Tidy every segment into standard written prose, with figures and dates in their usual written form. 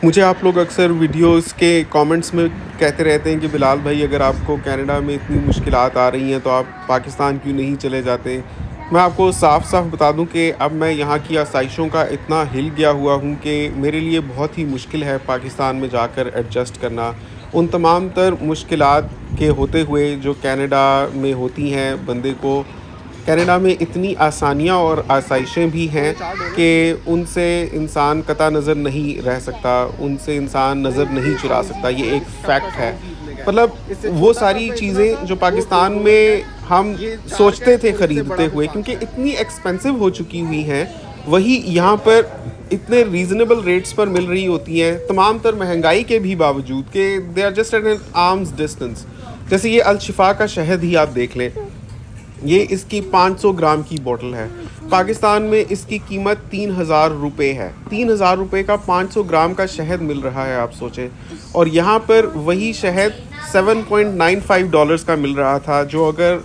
मुझे आप लोग अक्सर वीडियोस के कमेंट्स में कहते रहते हैं कि बिलाल भाई, अगर आपको कनाडा में इतनी मुश्किलात आ रही हैं तो आप पाकिस्तान क्यों नहीं चले जाते। मैं आपको साफ साफ बता दूं कि अब मैं यहाँ की आसाइशों का इतना हिल गया हुआ हूँ कि मेरे लिए बहुत ही मुश्किल है पाकिस्तान में जाकर एडजस्ट करना। उन तमाम तर मुश्किलात के होते हुए जो कनाडा में होती हैं, बंदे को कनाडा में इतनी आसानियाँ और आसाइशें भी हैं कि उनसे इंसान कतई नज़र नहीं रह सकता, उनसे इंसान नज़र नहीं चुरा सकता। ये एक फैक्ट है। मतलब वो सारी चीज़ें जो पाकिस्तान में हम सोचते थे ख़रीदते हुए, क्योंकि इतनी एक्सपेंसिव हो चुकी हुई हैं, वही यहाँ पर इतने रीज़नेबल रेट्स पर मिल रही होती हैं, तमाम तर महंगाई के भी बावजूद कि they are just at an arms distance. जैसे ये अल-शिफा का शहद ही आप देख लें, ये इसकी 500 ग्राम की बोतल है। पाकिस्तान में इसकी कीमत 3,000 रुपये है। 3,000 रुपये का 500 ग्राम का शहद मिल रहा है, आप सोचें। और यहाँ पर वही शहद $7.95 का मिल रहा था, जो अगर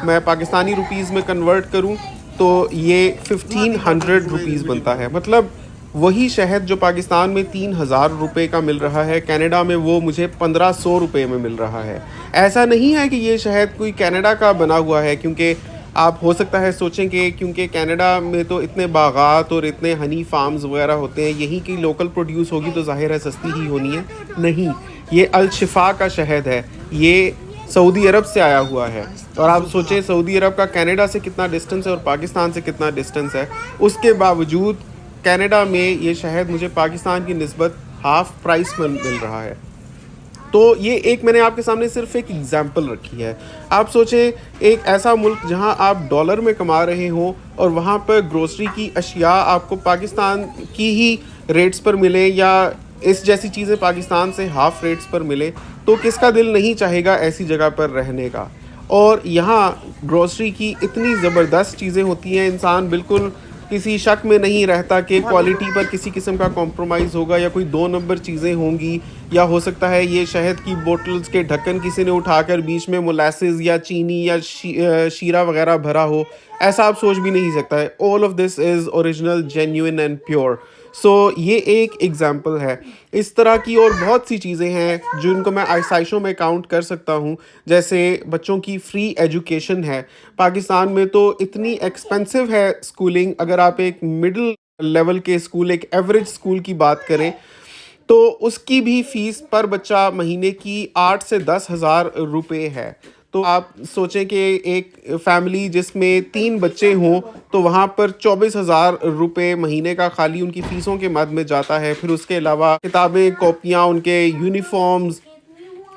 मैं पाकिस्तानी रुपीज़ में कन्वर्ट करूँ तो ये 1,500 रुपीज़ बनता है। मतलब वही शहद जो पाकिस्तान में 3,000 रुपये का मिल रहा है, कनाडा में वो मुझे 1,500 रुपये में मिल रहा है। ऐसा नहीं है कि ये शहद कोई कनाडा का बना हुआ है, क्योंकि आप हो सकता है सोचें कि क्योंकि कनाडा में तो इतने बागात और इतने हनी फार्म्स वगैरह होते हैं, यहीं की लोकल प्रोड्यूस होगी तो ज़ाहिर है सस्ती ही होनी है। नहीं, ये अल-शिफा का शहद है, ये सऊदी अरब से आया हुआ है। और आप सोचें सऊदी अरब का कनाडा से कितना डिस्टेंस है और पाकिस्तान से कितना डिस्टेंस है। उसके बावजूद कनाडा में ये शहद मुझे पाकिस्तान की निस्बत हाफ़ प्राइस में मिल रहा है। तो ये एक मैंने आपके सामने सिर्फ एक एग्जांपल रखी है। आप सोचें, एक ऐसा मुल्क जहां आप डॉलर में कमा रहे हो और वहां पर ग्रोसरी की अशिया आपको पाकिस्तान की ही रेट्स पर मिले, या इस जैसी चीज़ें पाकिस्तान से हाफ़ रेट्स पर मिले, तो किसका दिल नहीं चाहेगा ऐसी जगह पर रहने का। और यहाँ ग्रोसरी की इतनी ज़बरदस्त चीज़ें होती हैं, इंसान बिल्कुल किसी शक में नहीं रहता कि क्वालिटी पर किसी किस्म का कॉम्प्रोमाइज़ होगा या कोई 2 नंबर चीज़ें होंगी, या हो सकता है ये शहद की बोतल्स के ढक्कन किसी ने उठाकर बीच में मोलासेस या चीनी या शीरा वगैरह भरा हो। ऐसा आप सोच भी नहीं सकता है। All of this is original, genuine and pure. So ये एक एग्जांपल है। इस तरह की और बहुत सी चीज़ें हैं जिनको मैं आसाइशों में काउंट कर सकता हूँ। जैसे बच्चों की फ्री एजुकेशन है। पाकिस्तान में तो इतनी एक्सपेंसिव है स्कूलिंग। अगर आप एक मिडिल लेवल के स्कूल, एक एवरेज स्कूल की बात करें, तो उसकी भी फ़ीस पर बच्चा महीने की 8 से 10,000 रुपये है। तो आप सोचें कि एक फैमिली जिसमें 3 बच्चे हों, तो वहाँ पर 24,000 रुपये महीने का खाली उनकी फ़ीसों के मद में जाता है। फिर उसके अलावा किताबें, कॉपियाँ, उनके यूनिफ़ॉर्म्स,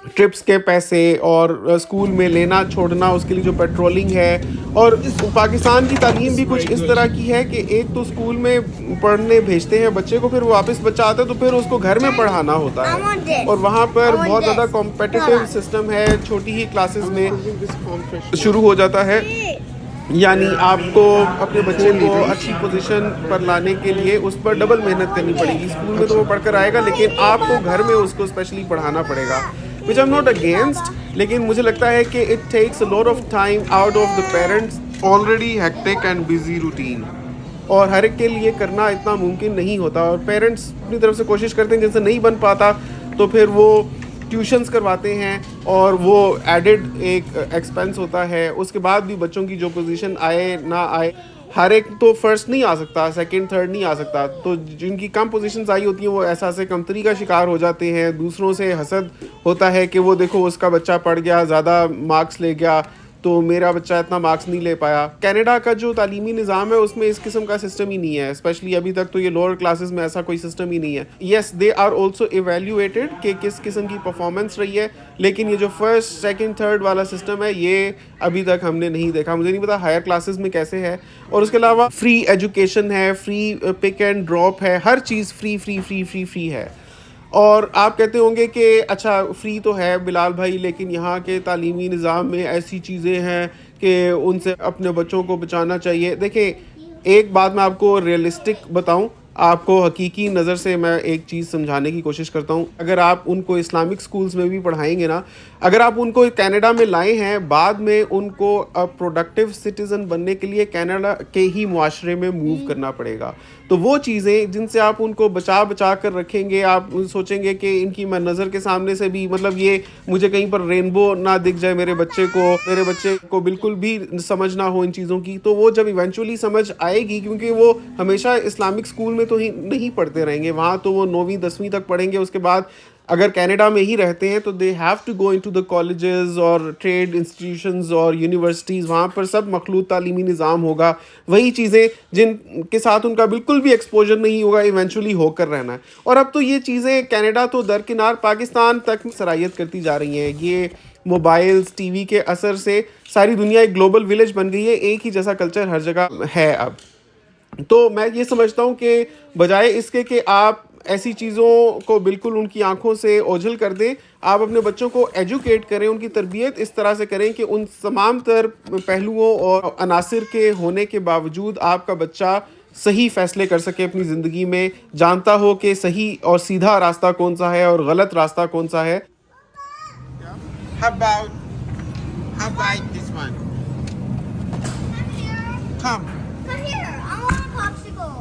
ट्रिप्स के पैसे और स्कूल में लेना छोड़ना, उसके लिए जो पेट्रोलिंग है। और पाकिस्तान की तालीम भी कुछ इस तरह की है कि एक तो स्कूल में पढ़ने भेजते हैं बच्चे को, फिर वो वापस बच्चा आता है तो फिर उसको घर में पढ़ाना होता है। और वहाँ पर बहुत ज़्यादा कॉम्पिटिटिव सिस्टम है, छोटी ही क्लासेस में शुरू हो जाता है। यानी आपको अपने बच्चे को अच्छी पोजीशन पर लाने के लिए उस पर डबल मेहनत करनी पड़ेगी। स्कूल में तो वो पढ़कर आएगा, लेकिन आपको घर में उसको स्पेशली पढ़ाना पड़ेगा। Which I am not against, लेकिन मुझे लगता है कि it takes a lot of time out of the parents already hectic and busy routine, और हर एक के लिए करना इतना मुमकिन नहीं होता। और पेरेंट्स अपनी तरफ से कोशिश करते हैं, जैसे नहीं बन पाता तो फिर वो ट्यूशन्स करवाते हैं, और वो एडेड एक एक्सपेंस होता है। उसके बाद भी बच्चों की जो पोजीशन आए ना आए, हर एक तो फर्स्ट नहीं आ सकता, सेकंड थर्ड नहीं आ सकता। तो जिनकी कम पोजीशंस आई होती हैं वो एहसास कमतरी का शिकार हो जाते हैं। दूसरों से हसद होता है कि वो देखो उसका बच्चा पढ़ गया, ज़्यादा मार्क्स ले गया, तो मेरा बच्चा इतना मार्क्स नहीं ले पाया। कनाडा का जो तालीमी निज़ाम है उसमें इस किस्म का सिस्टम ही नहीं है। स्पेशली अभी तक तो ये लोअर क्लासेस में ऐसा कोई सिस्टम ही नहीं है। येस, दे आर ऑल्सो एवेल्यूएटेड कि किस किस्म की परफॉर्मेंस रही है, लेकिन ये जो फर्स्ट सेकंड थर्ड वाला सिस्टम है ये अभी तक हमने नहीं देखा। मुझे नहीं पता हायर क्लासेस में कैसे है। और उसके अलावा फ्री एजुकेशन है, फ्री पिक एंड ड्रॉप है, हर चीज़ free free free free free है। और आप कहते होंगे कि अच्छा फ्री तो है बिलाल भाई, लेकिन यहाँ के तालीमी निज़ाम में ऐसी चीज़ें हैं कि उनसे अपने बच्चों को बचाना चाहिए। देखिए, एक बात मैं आपको रियलिस्टिक बताऊं, आपको हकीकी नज़र से मैं एक चीज़ समझाने की कोशिश करता हूं। अगर आप उनको इस्लामिक स्कूल्स में भी पढ़ाएंगे ना, अगर आप उनको कनाडा में लाए हैं, बाद में उनको प्रोडक्टिव सिटीज़न बनने के लिए कनाडा के ही मुआशरे में मूव करना पड़ेगा। तो वो चीज़ें जिनसे आप उनको बचा बचा कर रखेंगे, आप सोचेंगे कि इनकी मैं नज़र के सामने से भी मतलब ये मुझे कहीं पर रेनबो ना दिख जाए, मेरे बच्चे को बिल्कुल भी समझ ना हो इन चीज़ों की, तो वो जब इवेंचुअली समझ आएगी, क्योंकि वो हमेशा इस्लामिक स्कूल में तो ही नहीं पढ़ते रहेंगे, वहाँ तो वो 9वीं 10वीं तक पढ़ेंगे। उसके बाद अगर कनाडा में ही रहते हैं तो they have to go into the colleges और ट्रेड इंस्टीट्यूशंस और यूनिवर्सिटीज़, वहाँ पर सब मखलूत तालीमी निज़ाम होगा, वही चीज़ें जिनके साथ उनका बिल्कुल भी एक्सपोजर नहीं होगा, इवेंचुअली होकर रहना है। और अब तो ये चीज़ें कनाडा तो दरकिनार पाकिस्तान तक सरायत करती जा रही हैं। ये मोबाइल्स टीवी के असर से सारी दुनिया एक ग्लोबल विलेज बन गई है, एक ही जैसा कल्चर हर जगह है अब। तो मैं ये समझता हूँ कि बजाय इसके कि आप ऐसी चीज़ों को बिल्कुल उनकी आंखों से ओझल कर दें, आप अपने बच्चों को एजुकेट करें, उनकी तरबियत इस तरह से करें कि उन तमाम तर पहलुओं और अनासिर के होने के बावजूद आपका बच्चा सही फैसले कर सके अपनी ज़िंदगी में, जानता हो कि सही और सीधा रास्ता कौन सा है और गलत रास्ता कौन सा है। How about this one? Come. Come here. I want a popsicle.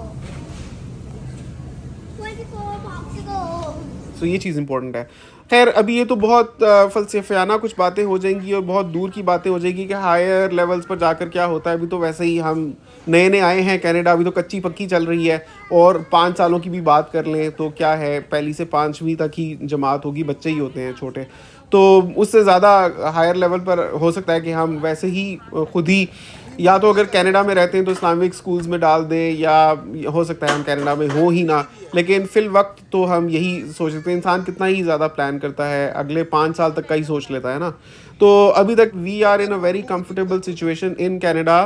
24 popsicles. सो ये चीज़ इंपॉर्टेंट है। खैर अभी ये तो बहुत फ़लसफ़ियाना कुछ बातें हो जाएंगी और बहुत दूर की बातें हो जाएगी कि हायर लेवल्स पर जाकर क्या होता है। अभी तो वैसे ही हम नए नए आए हैं कनाडा, अभी तो कच्ची पक्की चल रही है। और 5 सालों की भी बात कर लें तो क्या है, पहली से 5वीं तक ही जमात होगी, बच्चे ही होते हैं छोटे, तो उससे ज़्यादा हायर लेवल पर हो सकता है कि हम वैसे ही खुद ही या तो अगर कनाडा में रहते हैं तो इस्लामिक स्कूल्स में डाल दें, या हो सकता है हम कनाडा में हो ही ना, लेकिन फ़िल वक्त तो हम यही सोच सकते हैं। इंसान कितना ही ज़्यादा प्लान करता है, अगले 5 साल तक का ही सोच लेता है ना। तो अभी तक we are in a very comfortable situation in Canada,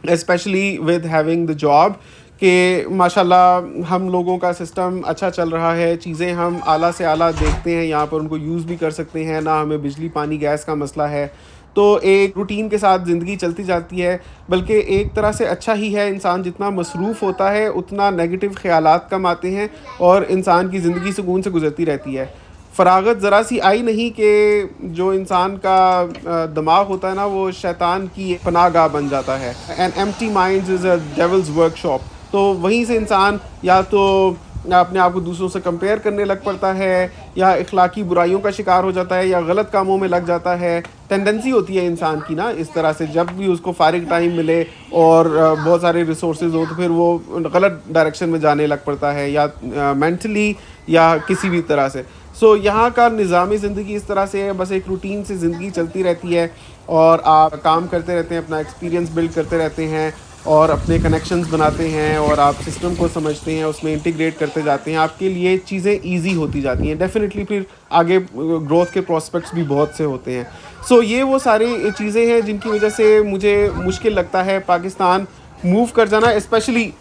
specially with having the job, कि माशाल्लाह हम लोगों का सिस्टम अच्छा चल रहा है, चीज़ें हम आला से आला देखते हैं, यहाँ पर उनको यूज़ भी कर सकते हैं, ना हमें बिजली पानी गैस का मसला है। तो एक रूटीन के साथ ज़िंदगी चलती जाती है, बल्कि एक तरह से अच्छा ही है। इंसान जितना मसरूफ़ होता है उतना नेगेटिव ख़यालात कम आते हैं और इंसान की ज़िंदगी सुकून से गुजरती रहती है। फ़रागत ज़रा सी आई नहीं कि जो इंसान का दिमाग होता है ना, वो शैतान की पनाहगाह बन जाता है। An empty mind is a devils workshop. तो वहीं से इंसान या तो अपने आप को दूसरों से कंपेयर करने लग पड़ता है, या इखलाकी बुराइयों का शिकार हो जाता है, या गलत कामों में लग जाता है। टेंडेंसी होती है इंसान की ना इस तरह से, जब भी उसको फारिग टाइम मिले और बहुत सारे रिसोर्सेज हो तो फिर वो गलत डायरेक्शन में जाने लग पड़ता है, या मेंटली या किसी भी तरह से। सो यहाँ का निज़ाम ज़िंदगी इस तरह से है, बस एक रूटीन से ज़िंदगी चलती रहती है और आप काम करते रहते हैं, अपना एक्सपीरियंस बिल्ड करते रहते हैं और अपने कनेक्शंस बनाते हैं और आप सिस्टम को समझते हैं, उसमें इंटीग्रेट करते जाते हैं, आपके लिए चीज़ें ईजी होती जाती हैं। डेफिनेटली फिर आगे ग्रोथ के प्रोस्पेक्ट्स भी बहुत से होते हैं। सो ये वो सारी चीज़ें हैं जिनकी वजह से मुझे मुश्किल लगता है पाकिस्तान मूव कर जाना, specially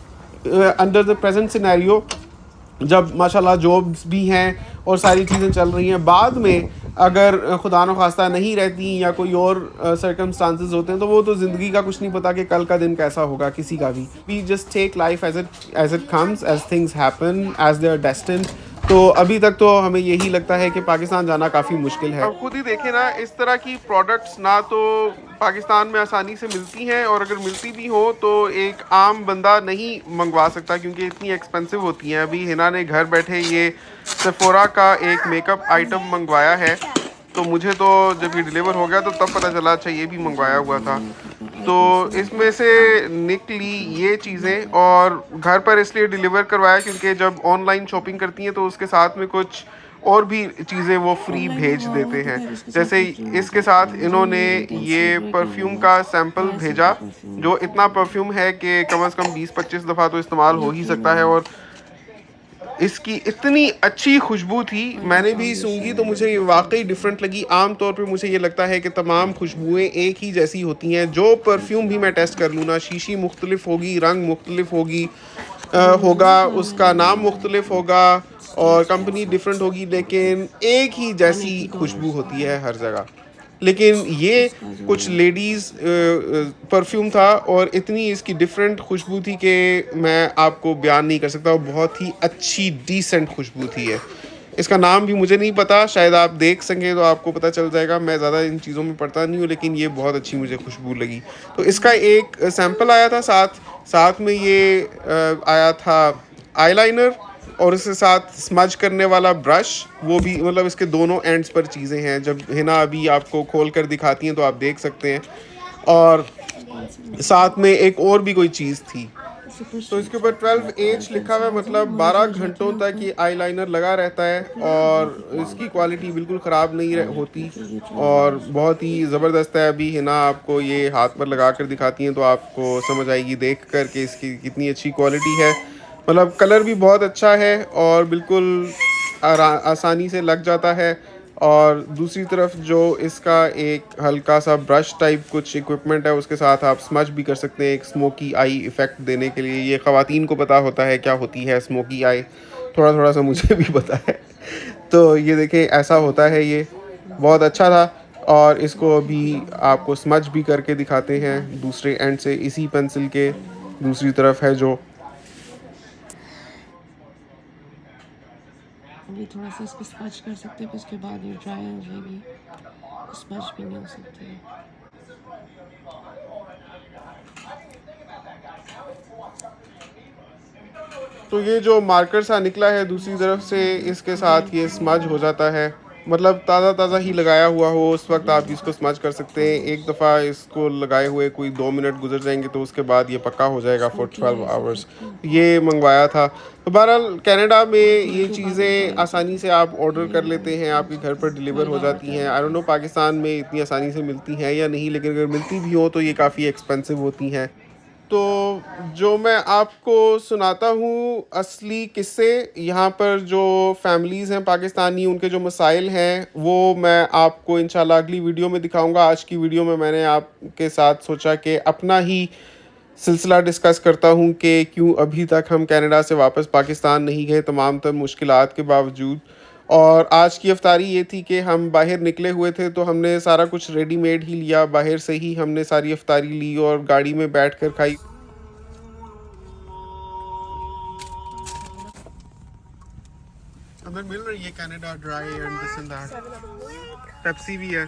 under the present scenario, जब माशाल्लाह जॉब्स भी हैं और सारी चीज़ें चल रही हैं। बाद में अगर खुदा न खास्ता नहीं रहती या कोई और सर्कमस्टांसेस होते हैं, तो वो तो ज़िंदगी का कुछ नहीं पता कि कल का दिन कैसा होगा किसी का भी। We just take life as it comes, as things happen, as they are destined. तो अभी तक तो हमें यही लगता है कि पाकिस्तान जाना काफ़ी मुश्किल है। अब खुद ही देखें ना, इस तरह की प्रोडक्ट्स ना तो पाकिस्तान में आसानी से मिलती हैं, और अगर मिलती भी हो तो एक आम बंदा नहीं मंगवा सकता क्योंकि इतनी एक्सपेंसिव होती हैं। अभी हिना ने घर बैठे ये सेफोरा का एक मेकअप आइटम मंगवाया है, तो मुझे तो जब ये डिलीवर हो गया तो तब पता चला अच्छा ये भी मंगवाया हुआ था। तो इसमें से निकली ये चीज़ें और घर पर इसलिए डिलीवर करवाया क्योंकि जब ऑनलाइन शॉपिंग करती हैं तो उसके साथ में कुछ और भी चीज़ें वो फ्री भेज देते हैं। जैसे इसके साथ इन्होंने ये परफ्यूम का सैंपल भेजा, जो इतना परफ्यूम है कि कम से कम 20-25 दफ़ा तो इस्तेमाल हो ही सकता है, और इसकी इतनी अच्छी खुशबू थी। मैंने भी सूंघी तो मुझे वाकई डिफरेंट लगी। आम तौर पे मुझे ये लगता है कि तमाम खुशबुएं एक ही जैसी होती हैं। जो परफ्यूम भी मैं टेस्ट कर लूँ ना, शीशी मुख्तलिफ होगी, रंग मुख्तलिफ होगा, उसका नाम मुख्तलिफ होगा और कंपनी डिफरेंट होगी, लेकिन एक ही जैसी खुशबू होती है हर जगह। लेकिन ये कुछ लेडीज़ परफ्यूम था और इतनी इसकी डिफरेंट खुशबू थी कि मैं आपको बयान नहीं कर सकता। और बहुत ही अच्छी डिसेंट खुशबू थी है। इसका नाम भी मुझे नहीं पता, शायद आप देख सकें तो आपको पता चल जाएगा। मैं ज़्यादा इन चीज़ों में पढ़ता नहीं हूँ, लेकिन ये बहुत अच्छी मुझे खुशबू लगी। तो इसका एक सैंपल आया था साथ, साथ में ये आया था आईलाइनर और उसके साथ स्मज करने वाला ब्रश, वो भी मतलब इसके दोनों एंड्स पर चीज़ें हैं। जब हिना अभी आपको खोल कर दिखाती हैं तो आप देख सकते हैं। और साथ में एक और भी कोई चीज़ थी, तो इसके ऊपर 12H लिखा हुआ है, मतलब 12 घंटों तक ये आईलाइनर लगा रहता है और इसकी क्वालिटी बिल्कुल ख़राब नहीं होती और बहुत ही ज़बरदस्त है। अभी हिना आपको ये हाथ पर लगा कर दिखाती हैं तो आपको समझ आएगी देख कर के इसकी कितनी अच्छी क्वालिटी है। मतलब कलर भी बहुत अच्छा है और बिल्कुल आसानी से लग जाता है। और दूसरी तरफ जो इसका एक हल्का सा ब्रश टाइप कुछ इक्विपमेंट है, उसके साथ आप स्मच भी कर सकते हैं एक स्मोकी आई इफ़ेक्ट देने के लिए। ये ख़वातीन को पता होता है क्या होती है स्मोकी आई, थोड़ा थोड़ा सा मुझे भी पता है। तो ये देखें ऐसा होता है, ये बहुत अच्छा था। और इसको अभी आपको स्मच भी करके दिखाते हैं दूसरे एंड से, इसी पेंसिल के दूसरी तरफ है जो। अभी थोड़ा सा इसको स्पंज कर सकते हैं, फिर उसके बाद ये ड्राई हो जाएगी, स्पंज भी नहीं हो सकती है। तो ये जो मार्कर सा निकला है दूसरी तरफ से, इसके साथ ये स्मज हो जाता है। मतलब ताज़ा ताज़ा ही लगाया हुआ हो उस वक्त आप इसको स्मज कर सकते हैं। एक दफ़ा इसको लगाए हुए कोई 2 मिनट गुजर जाएंगे तो उसके बाद ये पक्का हो जाएगा फॉर 12 आवर्स। ये मंगवाया था। तो बहरहाल कनाडा में ये चीज़ें आसानी से आप ऑर्डर कर लेते हैं, आपके घर पर डिलीवर हो जाती हैं। आई डोंट नो पाकिस्तान में इतनी आसानी से मिलती हैं या नहीं, लेकिन अगर मिलती भी हो तो ये काफ़ी एक्सपेंसिव होती हैं। तो जो मैं आपको सुनाता हूँ असली किस्से, यहाँ पर जो फैमिलीज़ हैं पाकिस्तानी, उनके जो मसाइल हैं वो मैं आपको इंशाल्लाह अगली वीडियो में दिखाऊंगा। आज की वीडियो में मैंने आपके साथ सोचा कि अपना ही सिलसिला डिस्कस करता हूँ कि क्यों अभी तक हम कनाडा से वापस पाकिस्तान नहीं गए तमाम तर मुश्किलात के बावजूद। और आज की अफ्तारी ये थी कि हम बाहर निकले हुए थे तो हमने सारा कुछ रेडीमेड ही लिया, बाहर से ही हमने सारी अफ्तारी ली और गाड़ी में बैठकर खाई। अंदर मिल रही है Canada dry and this and that, Pepsi भी है।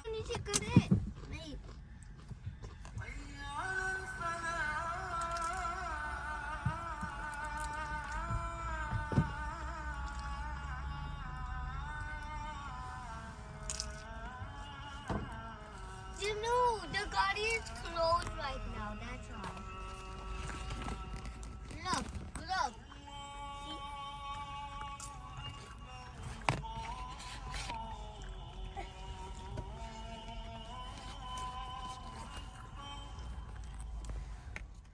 नीचे करे नहीं। Jinu, the garden is closed right now. That's all. Look, look. See?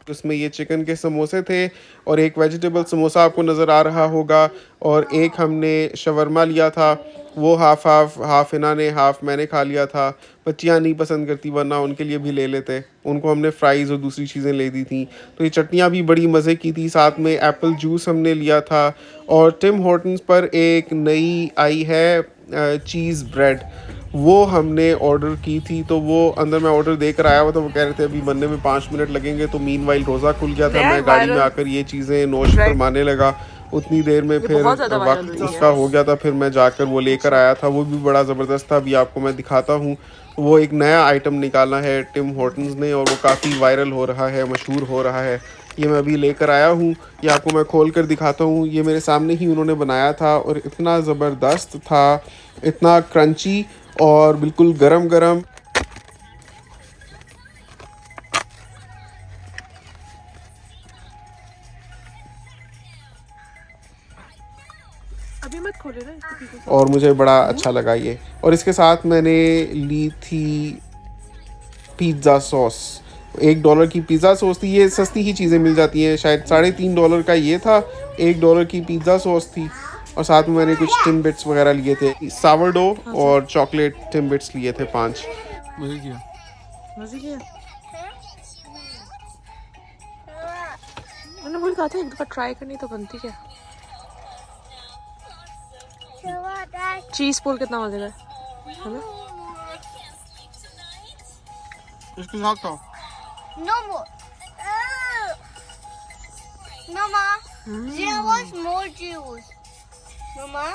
उसमें ये चिकन के समोसे थे और एक वेजिटेबल समोसा आपको नज़र आ रहा होगा, और एक हमने शवरमा लिया था, वो हाफ हिना ने हाफ मैंने खा लिया था। बच्चियाँ नहीं पसंद करती वरना उनके लिए भी ले लेते, उनको हमने फ्राइज़ और दूसरी चीज़ें ले दी थी। तो ये चटनियाँ भी बड़ी मज़े की थी। साथ में एप्पल जूस हमने लिया था। और टिम हॉर्टन्स पर एक नई आई है चीज़ ब्रेड, वो हमने ऑर्डर की थी। तो वो अंदर मैं ऑर्डर देकर आया हुआ था, वो कह रहे थे अभी बनने में 5 मिनट लगेंगे। तो मीनवाइल रोज़ा खुल गया था, मैं गाड़ी में आकर ये चीज़ें नोश फरमाने लगा। उतनी देर में फिर वक्त उसका हो गया था, फिर मैं जाकर वो लेकर आया था। वो भी बड़ा ज़बरदस्त था, अभी आपको मैं दिखाता हूँ। वो एक नया आइटम निकाला है टिम हॉर्टन्स ने और वो काफ़ी वायरल हो रहा है, मशहूर हो रहा है। ये मैं अभी लेकर आया हूँ, ये आपको मैं खोल कर दिखाता हूँ। ये मेरे सामने ही उन्होंने बनाया था और इतना ज़बरदस्त था, इतना क्रंची और बिल्कुल गरम गरम। अभी मत खोले ना इसको, पीछे से। और मुझे बड़ा अच्छा लगा ये। और इसके साथ मैंने ली थी पिज़्ज़ा सॉस, $1 की पिज़्ज़ा सॉस थी। ये सस्ती ही चीज़ें मिल जाती हैं, शायद $3.5 का ये था, $1 की पिज़्ज़ा सॉस थी। और साथ में मैंने कुछ टिम्बिट्स वगैरह लिए थे, सावरडो और चॉकलेट टिम्बिट्स लिए थे 5। मजे किया। मजे किया। मैंने बोल कहा था एक दफा ट्राई करनी तो बनती क्या। चीज पोल कितना मजेदार है ना। इसके साथ था No more. Mama, there was more juice. Mama,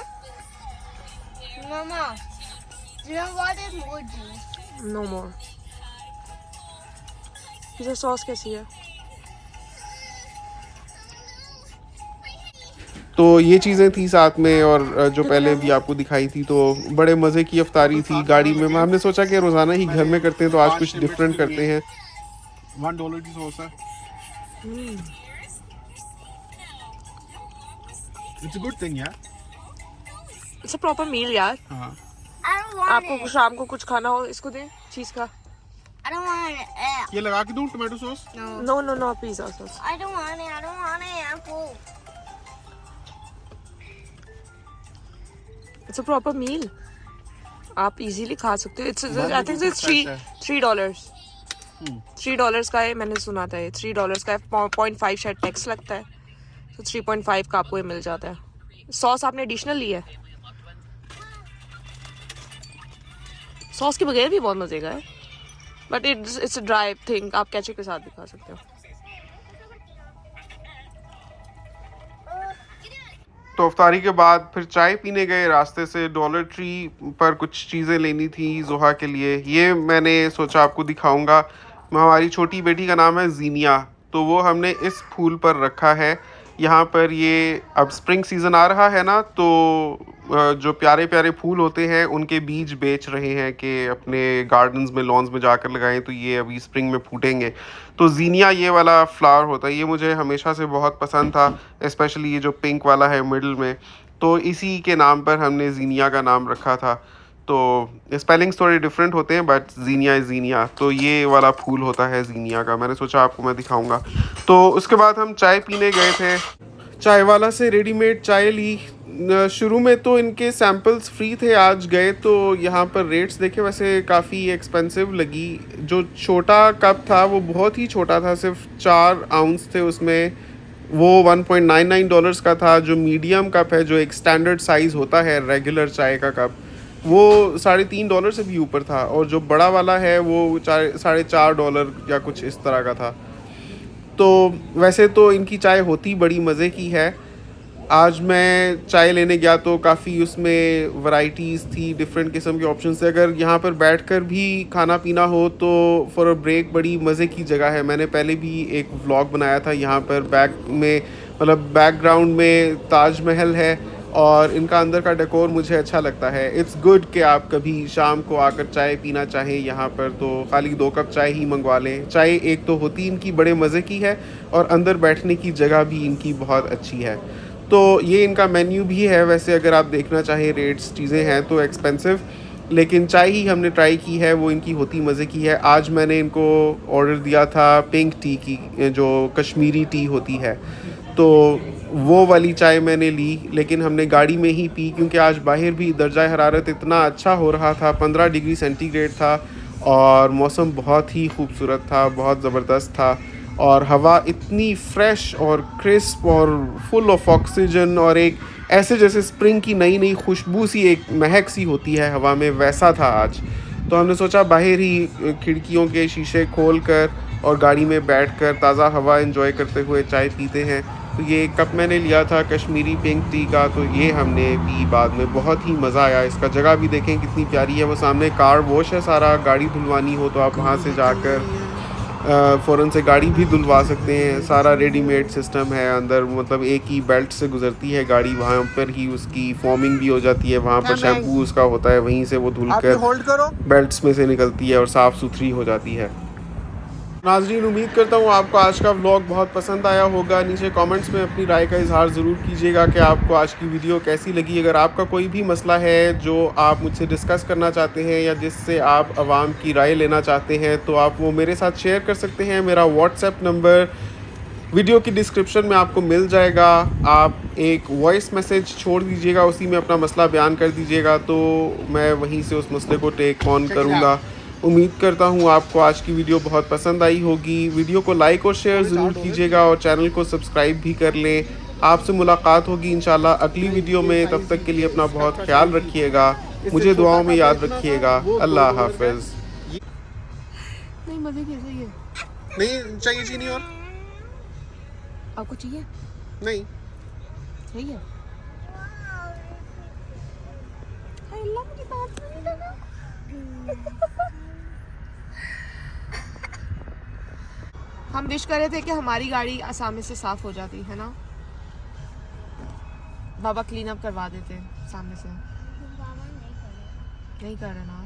there was more juice. No more. ये सॉस कैसी है? तो ये चीज़ें थी साथ में, और जो पहले भी आपको दिखाई थी, तो बड़े मज़े की अफ्तारी थी गाड़ी में। हमने सोचा कि रोज़ाना ही घर में करते हैं, तो आज कुछ डिफरेंट करते हैं। $1 की सॉस है। इट्स अ गुड थिंग यार। इट्स अ प्रॉपर मील यार। हाँ। I don't want आपको it. शाम को कुछ खाना हो इसको दें, चीज का। I don't want it. ये लगा के दूँ tomato sauce? No no no, pizza sauce. I don't want it. I don't want it. I'm full. It's a proper meal, आप इजीली खा सकते हो। इट्स आई थिंक इट्स $3 $3 का है, मैंने सुना था ये $3 का है। 0.5 शायद टैक्स लगता है, तो 3.5 का आपको ये मिल जाता है। सॉस आपने एडिशनल ली है? सॉस के बगैर भी बहुत मजे का है, but it's a dry thing, आप केचप के साथ भी खा सकते हो। तो अफ्तारी के बाद फिर चाय पीने गए। रास्ते से डॉलर ट्री पर कुछ चीज़ें लेनी थी जोहा के लिए। ये मैंने सोचा आपको दिखाऊंगा। हमारी छोटी बेटी का नाम है जीनिया, तो वो हमने इस फूल पर रखा है। यहाँ पर ये अब स्प्रिंग सीज़न आ रहा है ना, तो जो प्यारे प्यारे फूल होते हैं उनके बीज बेच रहे हैं कि अपने गार्डन्स में, लॉन्स में जाकर लगाएं, तो ये अभी स्प्रिंग में फूटेंगे। तो जीनिया ये वाला फ्लावर होता है, ये मुझे हमेशा से बहुत पसंद था, स्पेशली ये जो पिंक वाला है मिडल में। तो इसी के नाम पर हमने जीनिया का नाम रखा था। तो स्पेलिंग्स थोड़े डिफरेंट होते हैं, बट जीनिया इज़ जीनिया। तो ये वाला फूल होता है जीनिया का। मैंने सोचा आपको मैं दिखाऊंगा। तो उसके बाद हम चाय पीने गए थे। चाय वाला से रेडीमेड चाय ली। शुरू में तो इनके सैम्पल्स फ्री थे, आज गए तो यहाँ पर रेट्स देखे, वैसे काफ़ी एक्सपेंसिव लगी। जो छोटा कप था वो बहुत ही छोटा था, सिर्फ 4 आउंस थे उसमें, वो $1.99 का था। जो मीडियम कप है, जो एक स्टैंडर्ड साइज़ होता है रेगुलर चाय का कप, वो $3.5 से भी ऊपर था। और जो बड़ा वाला है वो $4.5 या कुछ इस तरह का था। तो वैसे तो इनकी चाय होती बड़ी मज़े की है। आज मैं चाय लेने गया तो काफ़ी उसमें वैरायटीज़ थी, डिफरेंट किस्म के ऑप्शन थे। अगर यहाँ पर बैठकर भी खाना पीना हो तो फॉर अ ब्रेक बड़ी मज़े की जगह है। मैंने पहले भी एक व्लॉग बनाया था। यहाँ पर बैक में, मतलब बैकग्राउंड में ताजमहल है, और इनका अंदर का डेकोर मुझे अच्छा लगता है। इट्स गुड कि आप कभी शाम को आकर चाय पीना चाहें यहाँ पर, तो खाली 2 कप चाय ही मंगवा लें। चाय एक तो होती इनकी बड़े मज़े की है, और अंदर बैठने की जगह भी इनकी बहुत अच्छी है। तो ये इनका मेन्यू भी है। वैसे अगर आप देखना चाहें रेट्स, चीज़ें हैं तो एक्सपेंसिव, लेकिन चाय ही हमने ट्राई की है, वो इनकी होती मज़े की है। आज मैंने इनको ऑर्डर दिया था पिंक टी की, जो कश्मीरी टी होती है, तो वो वाली चाय मैंने ली, लेकिन हमने गाड़ी में ही पी, क्योंकि आज बाहर भी दर्जा हरारत इतना अच्छा हो रहा था, 15 डिग्री सेंटीग्रेड था, और मौसम बहुत ही खूबसूरत था, बहुत ज़बरदस्त था, और हवा इतनी फ्रेश और क्रिस्प और फुल ऑफ ऑक्सीजन, और एक ऐसे जैसे स्प्रिंग की नई नई खुशबू सी, एक महक सी होती है हवा में, वैसा था आज। तो हमने सोचा बाहर ही खिड़कियों के शीशे खोल कर और गाड़ी में बैठकर ताज़ा हवा एंजॉय करते हुए चाय पीते हैं। तो ये कप मैंने लिया था कश्मीरी पिंक टी का, तो ये हमने पी बाद में, बहुत ही मज़ा आया। इसका जगह भी देखें कितनी प्यारी है। वो सामने कार वॉश है, सारा गाड़ी धुलवानी हो तो आप वहाँ से जाकर फ़ौरन से गाड़ी भी धुलवा सकते हैं। सारा रेडीमेड सिस्टम है अंदर, मतलब एक ही बेल्ट से गुजरती है गाड़ी, वहाँ पर ही उसकी फॉर्मिंग भी हो जाती है, वहाँ पर शैम्पू उसका होता है, वहीं से वो धुलकर बेल्ट्स में से निकलती है और साफ़ सुथरी हो जाती है। नाज़रीन, उम्मीद करता हूँ आपको आज का व्लॉग बहुत पसंद आया होगा। नीचे कमेंट्स में अपनी राय का इजहार ज़रूर कीजिएगा कि आपको आज की वीडियो कैसी लगी। अगर आपका कोई भी मसला है जो आप मुझसे डिस्कस करना चाहते हैं, या जिससे आप आवाम की राय लेना चाहते हैं, तो आप वो मेरे साथ शेयर कर सकते हैं। मेरा व्हाट्सएप नंबर वीडियो की डिस्क्रिप्शन में आपको मिल जाएगा। आप एक वॉइस मैसेज छोड़ दीजिएगा, उसी में अपना मसला बयान कर दीजिएगा, तो मैं वहीं से उस मसले को टेक ऑन करूँगा। उम्मीद करता हूँ आपको आज की वीडियो बहुत पसंद आई होगी। वीडियो को लाइक और शेयर ज़रूर कीजिएगा, और चैनल को सब्सक्राइब भी कर लें। आपसे मुलाकात होगी इंशाल्लाह अगली वीडियो में। तब तक के लिए अपना बहुत ख्याल रखिएगा, मुझे दुआओं में याद रखिएगा। अल्लाह हाफ़िज़। नहीं, मज़े कैसे ही है। नहीं चाहिए चीनी और? आपको चाहिए? नहीं। चाहिए? अल्लाह मुझे बात नहीं लगा। हम विश कर रहे थे कि हमारी गाड़ी आसामी से साफ हो जाती है ना, बाबा क्लीन अप करवा देते सामने से। बाबा नहीं करे। नहीं कर रहे ना।